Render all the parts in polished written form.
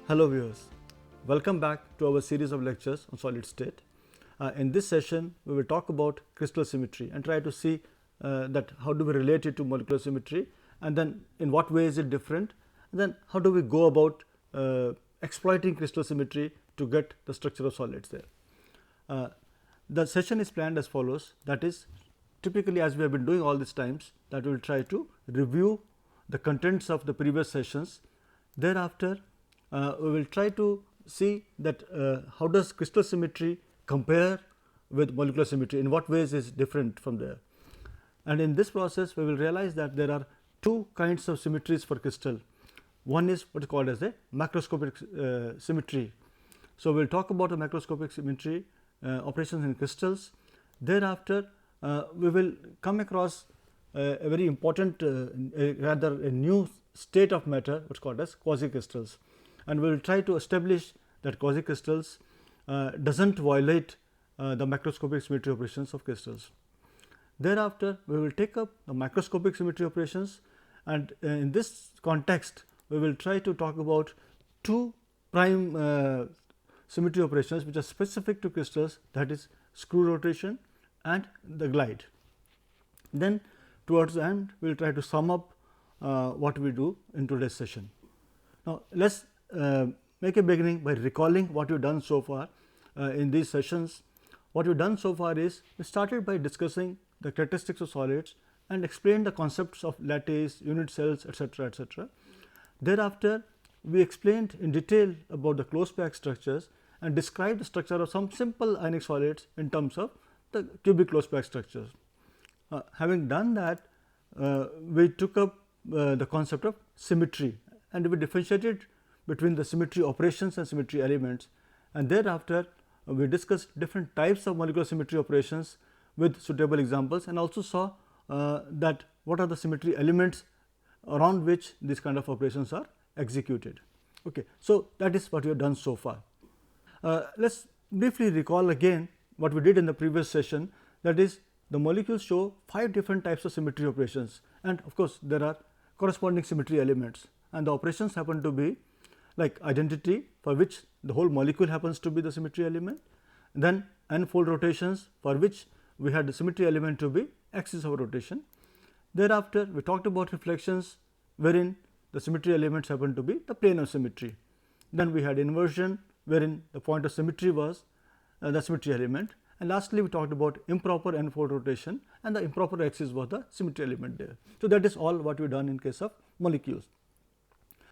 Hello viewers, welcome back to our series of lectures on solid state. In this session, we will talk about crystal symmetry and try to see that how do we relate it to molecular symmetry, and then in what way is it different, and then how do we go about exploiting crystal symmetry to get the structure of solids there. The session is planned as follows, that is, typically as we have been doing all these times, that we will try to review the contents of the previous sessions. Thereafter, we will try to see that how does crystal symmetry compare with molecular symmetry, in what ways is different from there. And in this process, we will realize that there are two kinds of symmetries for crystal. One is what is called as a macroscopic symmetry. So, we will talk about the macroscopic symmetry operations in crystals. Thereafter, we will come across a very important, rather a new state of matter, what is called as quasicrystals, and we will try to establish that quasicrystals does not violate the macroscopic symmetry operations of crystals. Thereafter, we will take up the microscopic symmetry operations, and in this context, we will try to talk about two prime symmetry operations which are specific to crystals, that is screw rotation and the glide. Then towards the end, we will try to sum up what we do in today's session. Now, let us make a beginning by recalling what we have done so far in these sessions. What we have done so far is we started by discussing the characteristics of solids and explained the concepts of lattice, unit cells, etc., etc. Thereafter, we explained in detail about the closed packed structures and described the structure of some simple ionic solids in terms of the cubic closed packed structures. Having done that, we took up the concept of symmetry, and we differentiated between the symmetry operations and symmetry elements, and thereafter we discussed different types of molecular symmetry operations with suitable examples, and also saw that what are the symmetry elements around which these kind of operations are executed. Okay. So, that is what we have done so far. Let us briefly recall again what we did in the previous session, that is, the molecules show 5 different types of symmetry operations, and of course, there are corresponding symmetry elements, and the operations happen to be like identity, for which the whole molecule happens to be the symmetry element, then n-fold rotations, for which we had the symmetry element to be axis of rotation. Thereafter, we talked about reflections, wherein the symmetry elements happen to be the plane of symmetry. Then we had inversion, wherein the point of symmetry was the symmetry element, and lastly we talked about improper n-fold rotation, and the improper axis was the symmetry element there. So, that is all what we have done in case of molecules.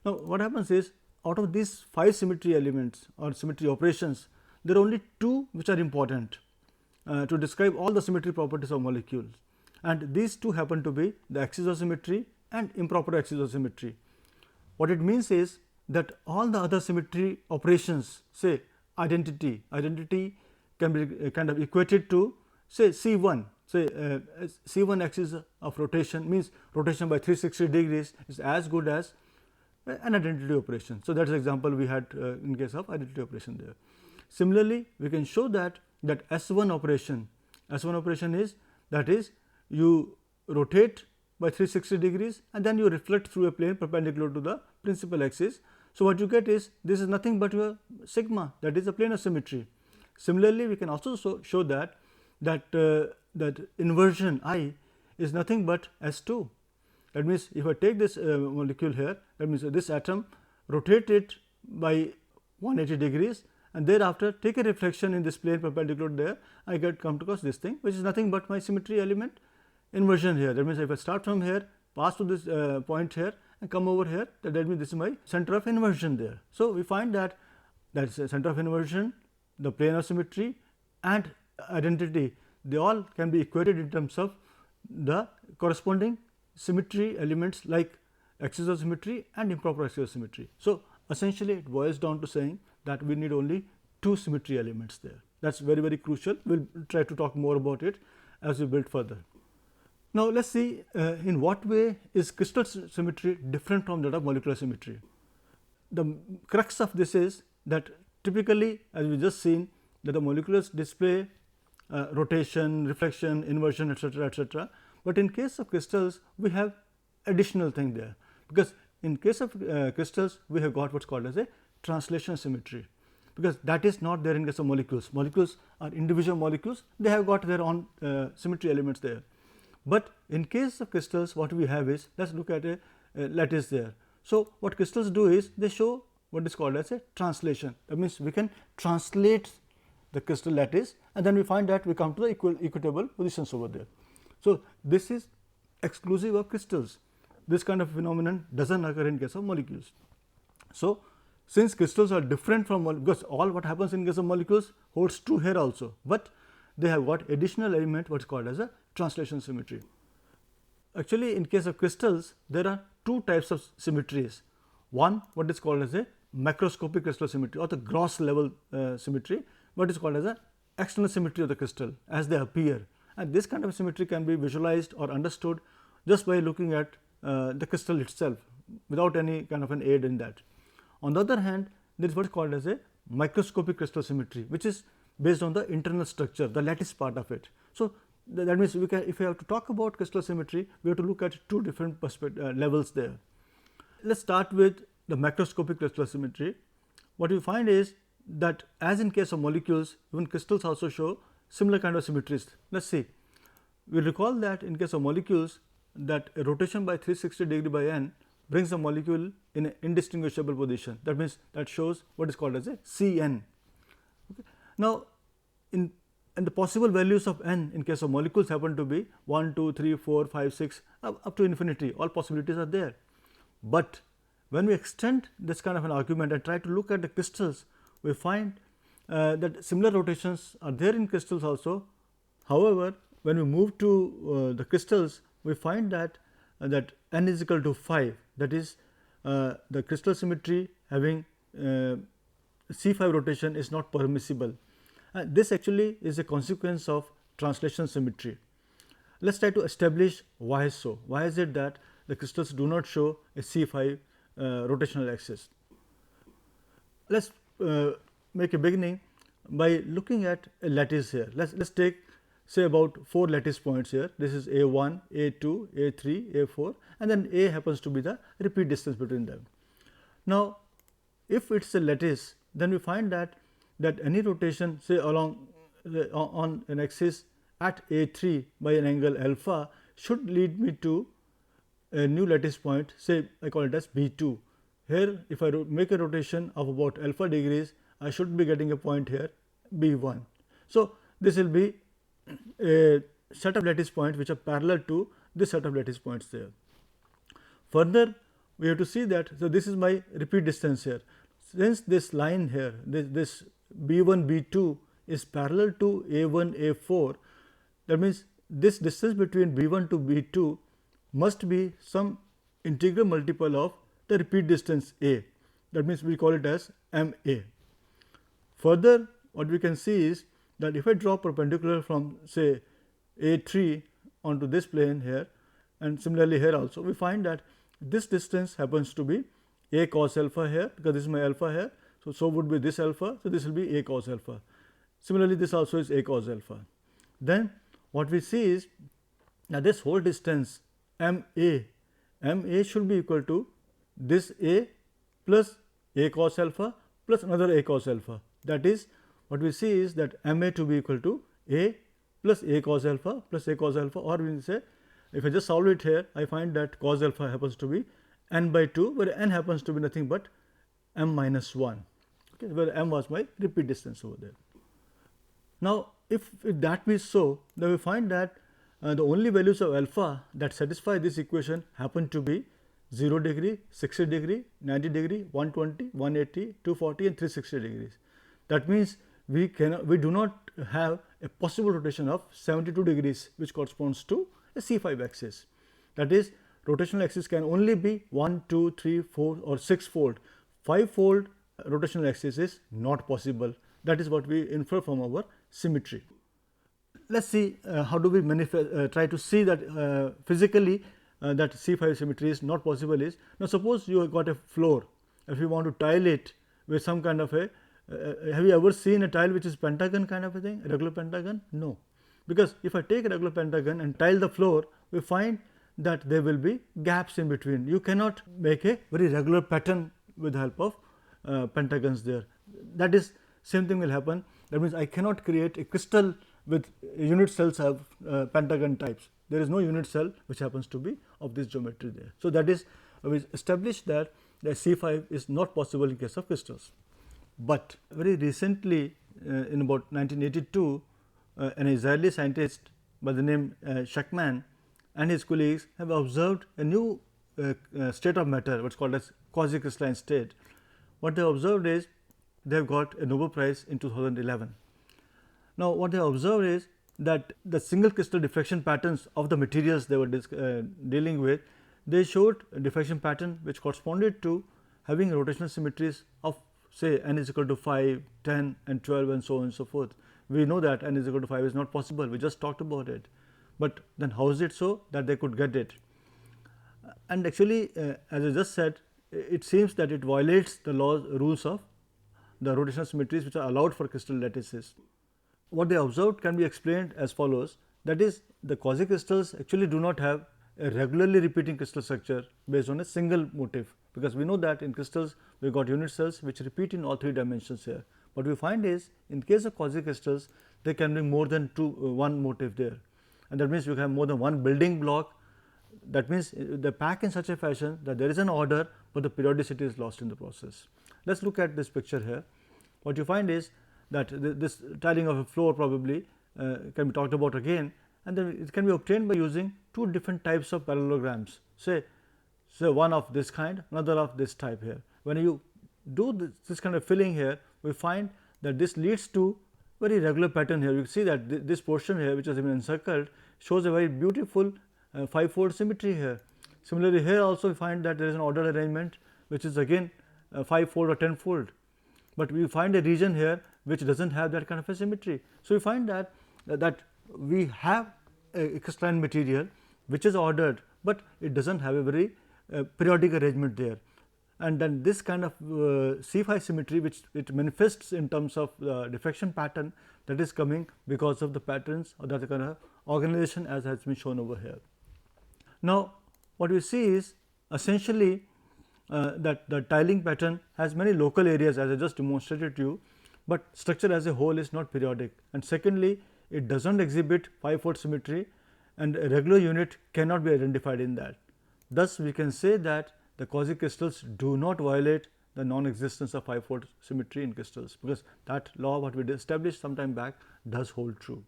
Now, what happens is, out of these 5 symmetry elements or symmetry operations, there are only 2 which are important to describe all the symmetry properties of molecules, and these 2 happen to be the axis of symmetry and improper axis of symmetry. What it means is that all the other symmetry operations, say identity can be kind of equated to say C1, say C1 axis of rotation means rotation by 360 degrees is as good as an identity operation. So, that is the example we had in case of identity operation there. Similarly, we can show that S1 operation is, that is, you rotate by 360 degrees and then you reflect through a plane perpendicular to the principal axis. So, what you get is, this is nothing but your sigma, that is the plane of symmetry. Similarly, we can also show that inversion I is nothing but S2. That means, if I take this molecule here, that means this atom, rotate it by 180 degrees, and thereafter take a reflection in this plane perpendicular there, I come across this thing, which is nothing but my symmetry element inversion here. That means, if I start from here, pass to this point here and come over here, that means this is my center of inversion there. So, we find that is a center of inversion, the plane of symmetry and identity, they all can be equated in terms of the corresponding symmetry elements like axis of symmetry and improper axis of symmetry. So, essentially it boils down to saying that we need only 2 symmetry elements there. That is very, very crucial. We will try to talk more about it as we build further. Now, let us see in what way is crystal symmetry different from that of molecular symmetry. The crux of this is that typically, as we just seen, that the molecules display rotation, reflection, inversion, etc., etc. But in case of crystals, we have additional thing there, because in case of crystals we have got what is called as a translation symmetry, because that is not there in case of molecules. Molecules are individual molecules, they have got their own symmetry elements there. But in case of crystals, what we have is, let us look at a lattice there. So, what crystals do is they show what is called as a translation. That means, we can translate the crystal lattice, and then we find that we come to the equitable positions over there. So, this is exclusive of crystals. This kind of phenomenon does not occur in case of molecules. So, since crystals are different from because all what happens in case of molecules holds true here also, but they have got additional element what is called as a translation symmetry. Actually, in case of crystals, there are two types of symmetries. One, what is called as a macroscopic crystal symmetry, or the gross level symmetry, what is called as a external symmetry of the crystal as they appear, and this kind of symmetry can be visualized or understood just by looking at the crystal itself without any kind of an aid in that. On the other hand, there is what is called as a microscopic crystal symmetry, which is based on the internal structure, the lattice part of it. So, that means we can, if we have to talk about crystal symmetry, we have to look at two different levels there. Let us start with the macroscopic crystal symmetry. What we find is that as in case of molecules, even crystals also show similar kind of symmetries. Let us see. We recall that in case of molecules, that a rotation by 360 degree by n brings the molecule in an indistinguishable position. That means, that shows what is called as a Cn. Okay. Now, in the possible values of n in case of molecules happen to be 1, 2, 3, 4, 5, 6 up to infinity, all possibilities are there. But when we extend this kind of an argument and try to look at the crystals, we find that similar rotations are there in crystals also. However, when we move to the crystals, we find that n is equal to 5, that is the crystal symmetry having C5 rotation is not permissible. This actually is a consequence of translation symmetry. Let us try to establish why so. Why is it that the crystals do not show a C5 rotational axis? Let us make a beginning by looking at a lattice here. Let us take say about 4 lattice points here. This is A1, A2, A3, A4, and then A happens to be the repeat distance between them. Now, if it is a lattice, then we find that any rotation say along on an axis at A3 by an angle alpha should lead me to a new lattice point, say I call it as B2. Here, if I make a rotation of about alpha degrees, I should be getting a point here B1. So, this will be a set of lattice points which are parallel to this set of lattice points there. Further, we have to see that, so this is my repeat distance here. Since this line here, this B1, B2 is parallel to A1, A4, that means this distance between B1 to B2 must be some integral multiple of the repeat distance A. That means, we call it as MA. Further, what we can see is that if I draw perpendicular from say A3 onto this plane here, and similarly here also, we find that this distance happens to be A cos alpha here, because this is my alpha here. So would be this alpha, so this will be A cos alpha. Similarly, this also is A cos alpha. Then what we see is that this whole distance MA should be equal to this A plus A cos alpha plus another A cos alpha. That is, what we see is that MA to be equal to A plus A cos alpha plus A cos alpha, or we say, if I just solve it here, I find that cos alpha happens to be n by 2, where n happens to be nothing but m minus 1, okay, where m was my repeat distance over there. Now, if that be so, then we find that the only values of alpha that satisfy this equation happen to be 0 degree, 60 degree, 90 degree, 120, 180, 240 and 360 degrees. That means, we do not have a possible rotation of 72 degrees, which corresponds to a C5 axis. That is, rotational axis can only be 1, 2, 3, 4 or 6-fold. 5-fold rotational axis is not possible. That is what we infer from our symmetry. Let us see how do we try to see that physically that C5 symmetry is not possible is. Now, suppose you have got a floor, if you want to tile it with some kind of a have you ever seen a tile which is pentagon kind of a thing, a regular pentagon? No, because if I take a regular pentagon and tile the floor, we find that there will be gaps in between. You cannot make a very regular pattern with the help of pentagons there. That is, same thing will happen. That means I cannot create a crystal with unit cells have pentagon types. There is no unit cell which happens to be of this geometry there. So, that is, we established that the C5 is not possible in case of crystals. But very recently, in about 1982, an Israeli scientist by the name Shackman and his colleagues have observed a new state of matter, what is called as quasi-crystalline state. What they observed is they have got a Nobel Prize in 2011. Now, what they observed is that the single crystal diffraction patterns of the materials they were dealing with, they showed a diffraction pattern which corresponded to having rotational symmetries of say n is equal to 5, 10 and 12 and so on and so forth. We know that n is equal to 5 is not possible, we just talked about it. But then how is it so that they could get it? And actually, as I just said, it seems that it violates the rules of the rotational symmetries which are allowed for crystal lattices. What they observed can be explained as follows, that is, the quasi-crystals actually do not have a regularly repeating crystal structure based on a single motif, because we know that in crystals we got unit cells which repeat in all 3 dimensions here. What we find is in case of quasi-crystals they can be more than one motif there, and that means you have more than one building block. That means they pack in such a fashion that there is an order, but the periodicity is lost in the process. Let us look at this picture here. What you find is that this tiling of a floor probably can be talked about again, and then it can be obtained by using 2 different types of parallelograms, say one of this kind, another of this type here. When you do this kind of filling here, we find that this leads to very regular pattern here. You see that this portion here which has been encircled shows a very beautiful 5-fold symmetry here. Similarly, here also we find that there is an ordered arrangement which is again 5-fold or 10-fold, but we find a region here which does not have that kind of a symmetry. So, we find that we have a crystalline material which is ordered, but it does not have a very periodic arrangement there, and then this kind of C5 symmetry which it manifests in terms of diffraction pattern, that is coming because of the patterns or that kind of organization as has been shown over here. Now, what we see is essentially that the tiling pattern has many local areas as I just demonstrated to you, but structure as a whole is not periodic, and secondly it does not exhibit 5-fold symmetry and a regular unit cannot be identified in that. Thus, we can say that the quasi-crystals do not violate the non-existence of 5-fold symmetry in crystals, because that law what we established some time back does hold true.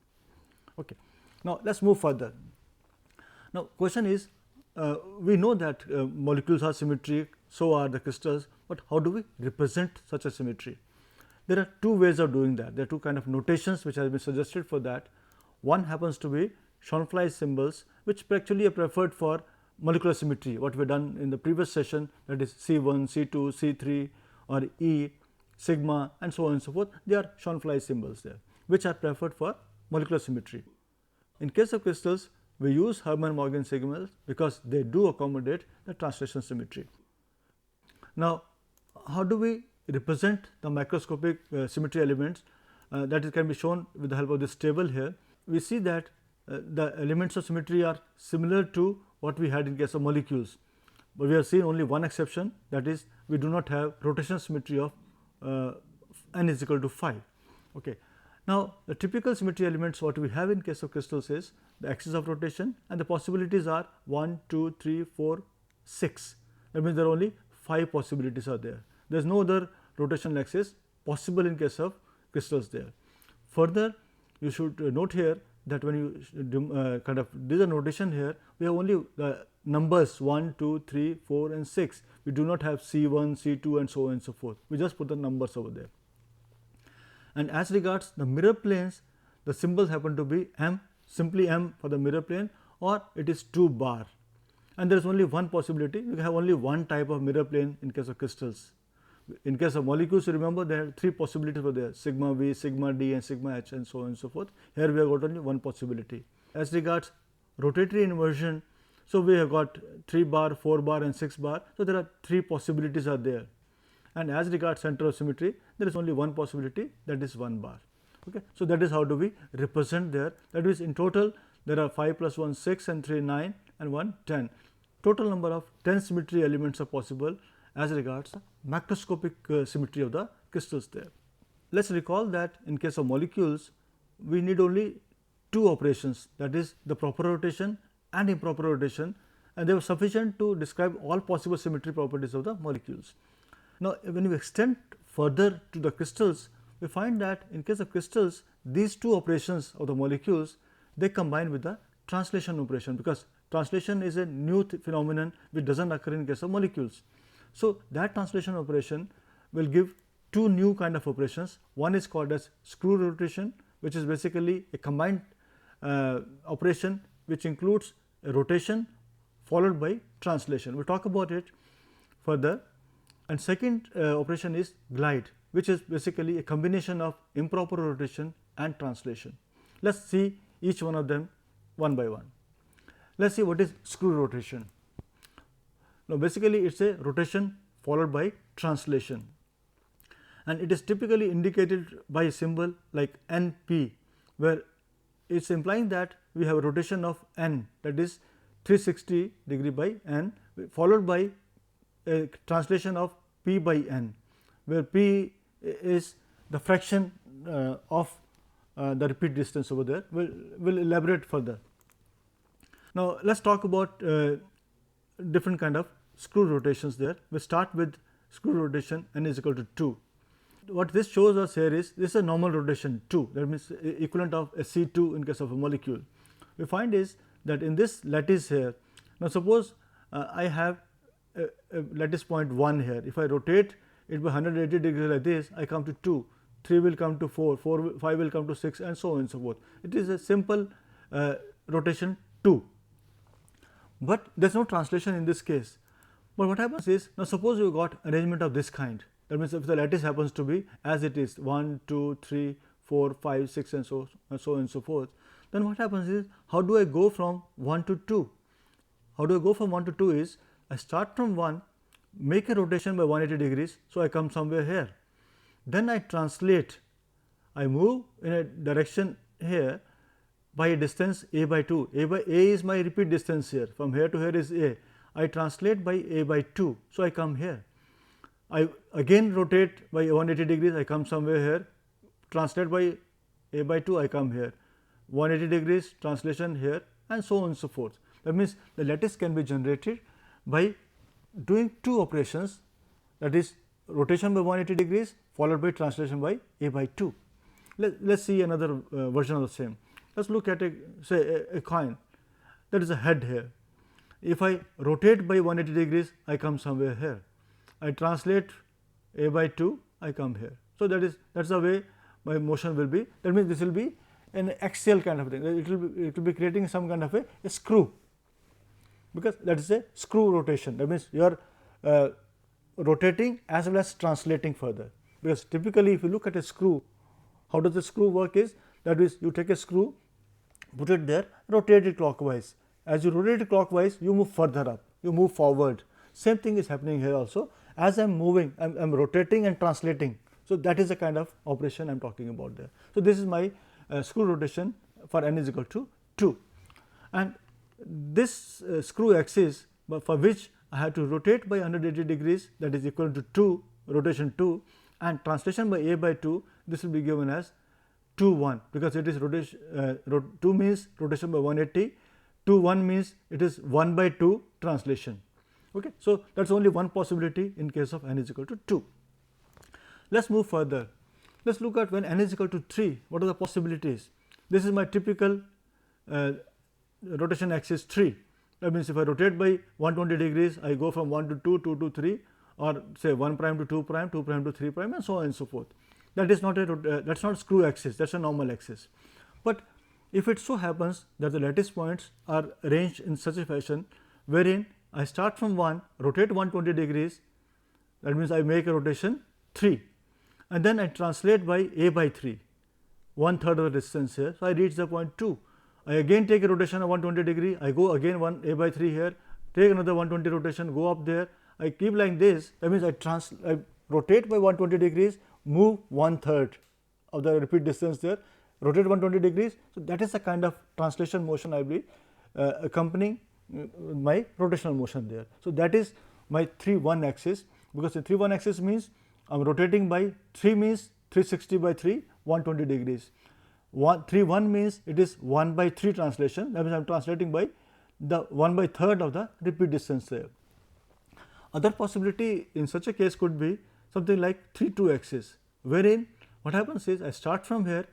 Okay. Now, let us move further. Now, question is, we know that molecules are symmetric, so are the crystals, but how do we represent such a symmetry? There are 2 ways of doing that. There are 2 kind of notations which have been suggested for that. One happens to be Schoenflies symbols, which actually are preferred for molecular symmetry, what we have done in the previous session, that is C1, C2, C3 or E, sigma and so on and so forth. They are Schoenflies symbols there, which are preferred for molecular symmetry. In case of crystals, we use Hermann-Morgan symbols because they do accommodate the translation symmetry. Now, how do we represent the microscopic symmetry elements? That can be shown with the help of this table here. We see that the elements of symmetry are similar to what we had in case of molecules, but we have seen only one exception, that is we do not have rotational symmetry of n is equal to 5. Okay. Now, the typical symmetry elements what we have in case of crystals is the axis of rotation, and the possibilities are 1, 2, 3, 4, 6. That means there are only 5 possibilities are there. There is no other rotational axis possible in case of crystals there. Further, you should note here that when you kind of do the notation here, we have only the numbers 1, 2, 3, 4 and 6. We do not have C1, C2 and so on and so forth. We just put the numbers over there. And as regards the mirror planes, the symbols happen to be M, simply M for the mirror plane, or it is 2 bar. And there is only one possibility, you have only one type of mirror plane in case of crystals. In case of molecules, you remember there are 3 possibilities were there, sigma V, sigma D and sigma H and so on and so forth. Here we have got only one possibility. As regards rotatory inversion, so we have got 3 bar, 4 bar and 6 bar. So, there are 3 possibilities are there. And as regards center of symmetry, there is only one possibility, that is 1 bar. Okay. So, that is how do we represent there. That is, in total there are 5 plus 1 6 and 3 9 and 1 10. Total number of 10 symmetry elements are possible, as regards the macroscopic symmetry of the crystals there. Let us recall that in case of molecules, we need only two operations, that is the proper rotation and improper rotation, and they were sufficient to describe all possible symmetry properties of the molecules. Now, when we extend further to the crystals, we find that in case of crystals, these two operations of the molecules, they combine with the translation operation, because translation is a new phenomenon which does not occur in case of molecules. So, that translation operation will give two new kind of operations. One is called as screw rotation, which is basically a combined operation which includes a rotation followed by translation. We will talk about it further. And second operation is glide, which is basically a combination of improper rotation and translation. Let us see each one of them one by one. Let us see what is screw rotation. Now, basically it is a rotation followed by translation, and it is typically indicated by a symbol like NP, where it is implying that we have a rotation of n, that is 360 degree by n, followed by a translation of p by n, where p is the fraction of the repeat distance over there. We will elaborate further. Now, let us talk about different kind of screw rotations there. We start with screw rotation n is equal to 2. What this shows us here is this is a normal rotation 2, that means equivalent of a C2 in case of a molecule. We find is that in this lattice here, now suppose I have a lattice point 1 here. If I rotate it by 180 degrees like this, I come to 2, 3 will come to 4, 5 will come to 6, and so on and so forth. It is a simple rotation 2, but there is no translation in this case. But what happens is, now suppose you got arrangement of this kind, that means if the lattice happens to be as it is 1, 2, 3, 4, 5, 6 and so on and so forth, then what happens is, how do I go from 1 to 2? How do I go from 1 to 2 is, I start from 1, make a rotation by 180 degrees, so I come somewhere here. Then I translate, I move in a direction here by a distance a by 2, a is my repeat distance here, from here to here is a. I translate by a by 2, so I come here. I again rotate by 180 degrees, I come somewhere here, translate by a by 2, I come here, 180 degrees translation here, and so on and so forth. That means, the lattice can be generated by doing two operations, that is rotation by 180 degrees followed by translation by a by 2. Let us see another version of the same. Let us look at a coin, that is a head here. If I rotate by 180 degrees, I come somewhere here. I translate a by 2, I come here. So, that is the way my motion will be. That means, this will be an axial kind of thing. It will be creating some kind of a screw, because that is a screw rotation. That means, you are rotating as well as translating further, because typically if you look at a screw, how does the screw work is, that is you take a screw, put it there, rotate it clockwise. As you rotate it clockwise, you move further up, you move forward. Same thing is happening here also. As I am moving, I am rotating and translating. So, that is the kind of operation I am talking about there. So, this is my screw rotation for n is equal to 2, and this screw axis for which I have to rotate by 180 degrees, that is equal to 2, rotation 2, and translation by a by 2, this will be given as 2 1, because it is rotation 2 means rotation by 180, 2 1 means it is 1 by 2 translation. Okay. So, that is only one possibility in case of n is equal to 2. Let us move further. Let us look at when n is equal to 3, what are the possibilities. This is my typical rotation axis 3. That means, if I rotate by 120 degrees, I go from 1 to 2, 2 to 3, or say 1 prime to 2 prime, 2 prime to 3 prime, and so on and so forth. That is not that is not screw axis, that is a normal axis. But if it so happens that the lattice points are arranged in such a fashion wherein I start from 1, rotate 120 degrees, that means I make a rotation 3, and then I translate by a by 3, 1/3 of the distance here. So, I reach the point 2. I again take a rotation of 120 degree, I go again 1 a by 3 here, take another 120 rotation, go up there, I keep like this. That means, I rotate by 120 degrees, move 1/3 of the repeat distance there, rotate 120 degrees. So, that is the kind of translation motion I will be accompanying my rotational motion there. So, that is my 3 1 axis. because the 3 1 axis means I am rotating by 3 means 360 by 3, 120 degrees. 3 1 means it is 1 by 3 translation, that means I am translating by the 1 by third of the repeat distance there. Other possibility in such a case could be something like 3 2 axis, wherein what happens is I start from here,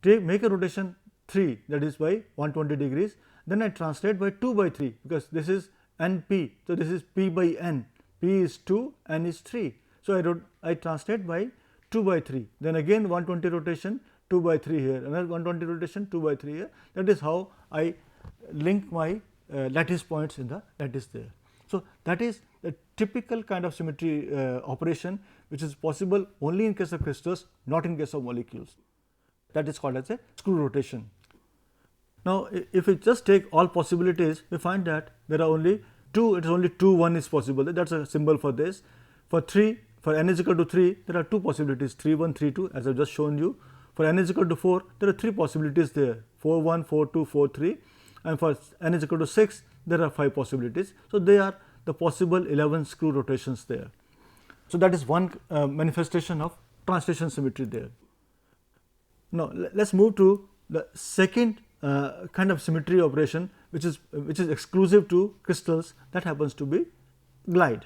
make a rotation 3, that is by 120 degrees, then I translate by 2 by 3, because this is NP. So, this is P by N, P is 2, N is 3. So, I translate by 2 by 3, then again 120 rotation 2 by 3 here, another 120 rotation 2 by 3 here. That is how I link my lattice points in the lattice there. So, that is a typical kind of symmetry operation which is possible only in case of crystals, not in case of molecules. That is called as a screw rotation. Now, if we just take all possibilities, we find that there are only 2, it is only 2 1 is possible, that is a symbol for this. For 3, for n is equal to 3, there are 2 possibilities, 3 1, 3 2, as I have just shown you. For n is equal to 4, there are 3 possibilities there, 4 1, 4 2, 4 3, and for n is equal to 6, there are 5 possibilities. So, they are the possible 11 screw rotations there. So, that is one manifestation of translation symmetry there. Now, let us move to the second kind of symmetry operation which is exclusive to crystals, that happens to be glide.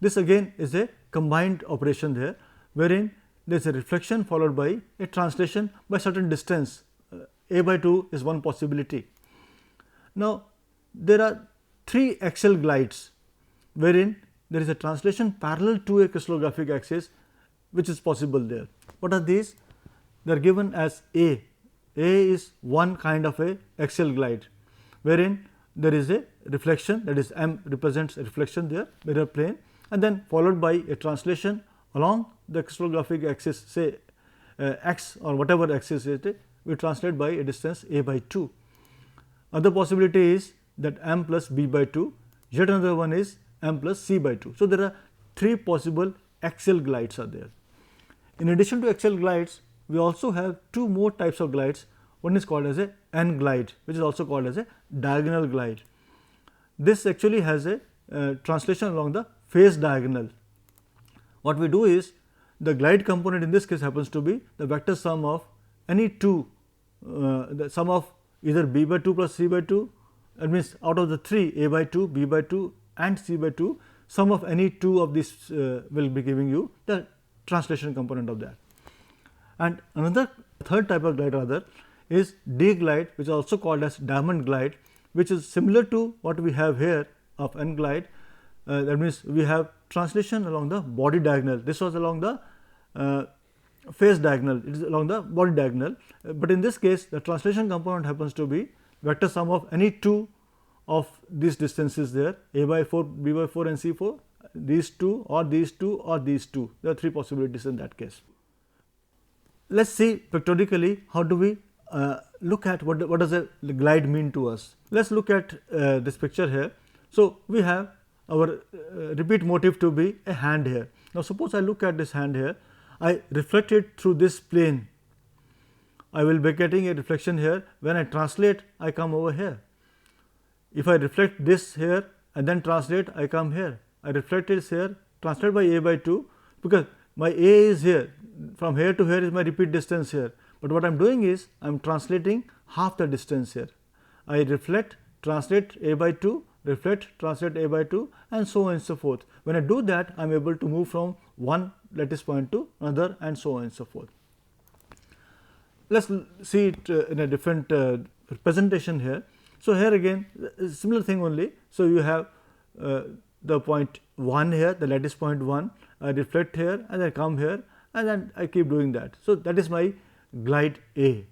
This again is a combined operation there, wherein there is a reflection followed by a translation by certain distance, a by 2 is one possibility. Now, there are 3 axial glides, wherein there is a translation parallel to a crystallographic axis which is possible there. What are these? They are given as A. A is one kind of a axial glide, wherein there is a reflection, that is M represents a reflection there, mirror plane, and then followed by a translation along the crystallographic axis, say x or whatever axis it is, we translate by a distance a by 2. Other possibility is that M plus B by 2, yet another one is M plus C by 2. So, there are 3 possible axial glides are there. In addition to axial glides, we also have 2 more types of glides. One is called as a N glide, which is also called as a diagonal glide. This actually has a translation along the phase diagonal. What we do is, the glide component in this case happens to be the vector sum of any 2, the sum of either B by 2 plus C by 2, that means out of the 3, A by 2, B by 2 and C by 2, sum of any 2 of these will be giving you the translation component of that. And another third type of glide rather is D glide, which is also called as diamond glide, which is similar to what we have here of N glide. That means, we have translation along the body diagonal. This was along the phase diagonal, it is along the body diagonal, but in this case the translation component happens to be vector sum of any 2 of these distances there, A by 4, B by 4 and C 4, these 2 or these 2 or these 2, there are 3 possibilities in that case. Let us see pictorially how do we look at what does a glide mean to us. Let us look at this picture here. So, we have our repeat motif to be a hand here. Now, suppose I look at this hand here, I reflect it through this plane, I will be getting a reflection here. When I translate, I come over here. If I reflect this here and then translate, I come here. I reflect it here, translate by A by 2, because my A is here, from here to here is my repeat distance here, but what I am doing is I am translating half the distance here. I reflect, translate A by 2, reflect, translate A by 2 and so on and so forth. When I do that, I am able to move from one lattice point to another and so on and so forth. Let us see it in a different representation here. So, here again similar thing only. So, you have the point 1 here, the lattice point 1, I reflect here and then come here and then I keep doing that. So, that is my glide A.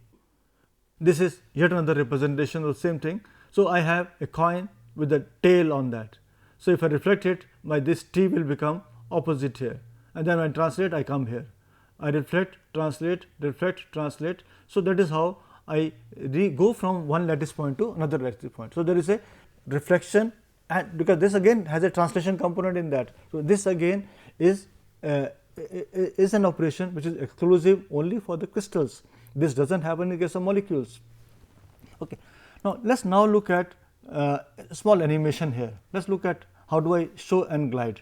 This is yet another representation of the same thing. So, I have a coin with a tail on that. So, if I reflect it, my this T will become opposite here, and then when I translate, I come here. I reflect, translate, reflect, translate. So, that is how I go from one lattice point to another lattice point. So, there is a reflection, and because this again has a translation component in that. So, this again is an operation which is exclusive only for the crystals. This does not happen in case of molecules. Okay. Now, let us now look at small animation here. Let us look at how do I show N glide.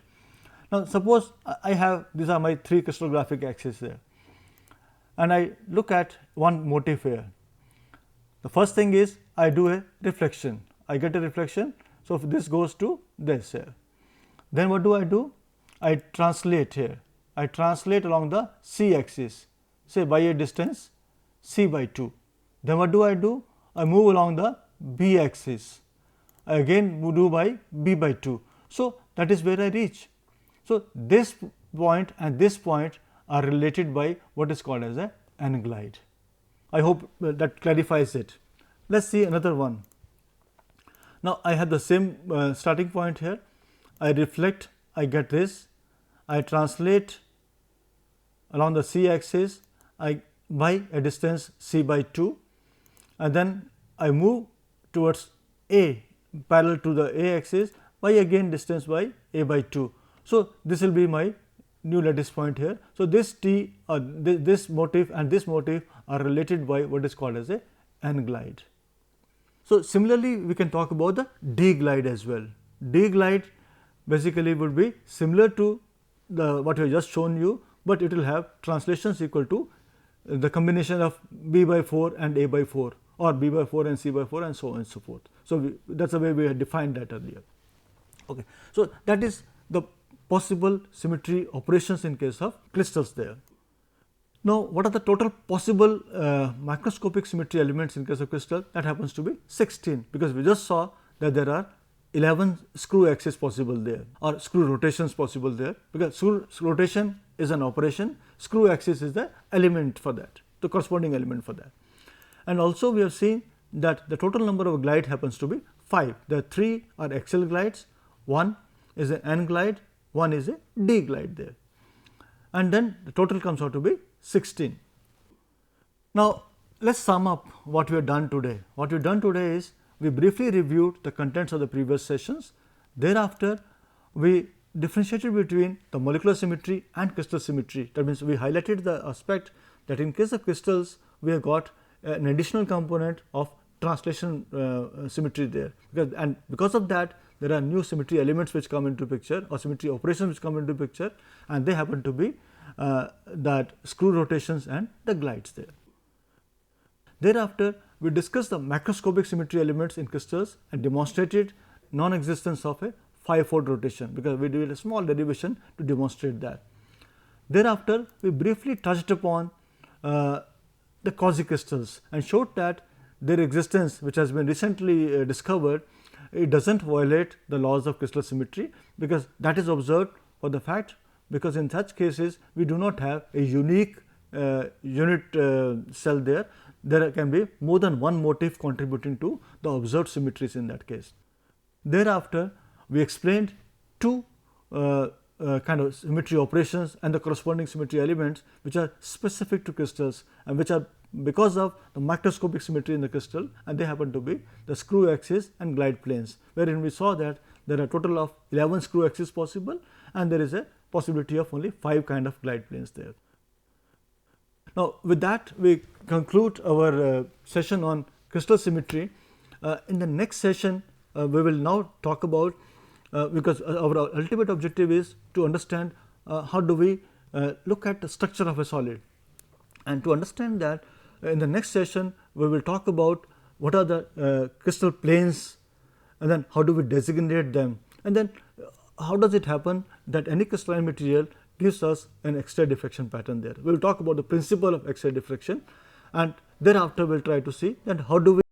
Now, suppose I have, these are my 3 crystallographic axes there, and I look at one motif here. The first thing is I do a reflection, I get a reflection. So, if this goes to this here, then what do? I translate here, I translate along the C axis, say by a distance C by 2. Then what do? I move along the B axis, I again do by B by 2. So, that is where I reach. So, this point and this point are related by what is called as a n-glide. I hope that clarifies it. Let us see another one. Now, I have the same starting point here, I reflect, I get this, I translate along the C axis by a distance C by 2, and then I move towards A parallel to the A axis by again distance by A by 2. So, this will be my new lattice point here. So, this T this motif and this motif are related by what is called as a n-glide. So, similarly we can talk about the d-glide as well. D-glide basically would be similar to the what I just shown you, but it will have translations equal to the combination of B by 4 and A by 4, or B by 4 and C by 4, and so on and so forth. So, that is the way we had defined that earlier. Okay. So, that is the possible symmetry operations in case of crystals there. Now, what are the total possible macroscopic symmetry elements in case of crystal? That happens to be 16, because we just saw that there are 11 screw axes possible there, or screw rotations possible there, because screw rotation is an operation, screw axis is the element for that, the corresponding element for that. And also we have seen that the total number of glide happens to be 5. The 3 are axial glides, 1 is an n-glide, 1 is a d-glide there, and then the total comes out to be 16. Now, let us sum up what we have done today. What we have done today is we briefly reviewed the contents of the previous sessions. Thereafter, we differentiated between the molecular symmetry and crystal symmetry. That means, we highlighted the aspect that in case of crystals we have got an additional component of translation symmetry there, because of that there are new symmetry elements which come into picture, or symmetry operations which come into picture, and they happen to be that screw rotations and the glides there. Thereafter, we discussed the macroscopic symmetry elements in crystals and demonstrated non-existence of a 5-fold rotation, because we did a small derivation to demonstrate that. Thereafter, we briefly touched upon the quasicrystals and showed that their existence, which has been recently discovered, it does not violate the laws of crystal symmetry, because that is observed for the fact, because in such cases we do not have a unique unit cell there. There can be more than one motif contributing to the observed symmetries in that case. Thereafter, we explained 2 kind of symmetry operations and the corresponding symmetry elements which are specific to crystals and which are because of the macroscopic symmetry in the crystal, and they happen to be the screw axis and glide planes, wherein we saw that there are a total of 11 screw axes possible and there is a possibility of only 5 kind of glide planes there. Now, with that we conclude our session on crystal symmetry. In the next session we will now talk about, because our ultimate objective is to understand how do we look at the structure of a solid, and to understand that in the next session we will talk about what are the crystal planes, and then how do we designate them, and then how does it happen that any crystalline material gives us an X-ray diffraction pattern there. We will talk about the principle of X-ray diffraction, and thereafter we will try to see that how do we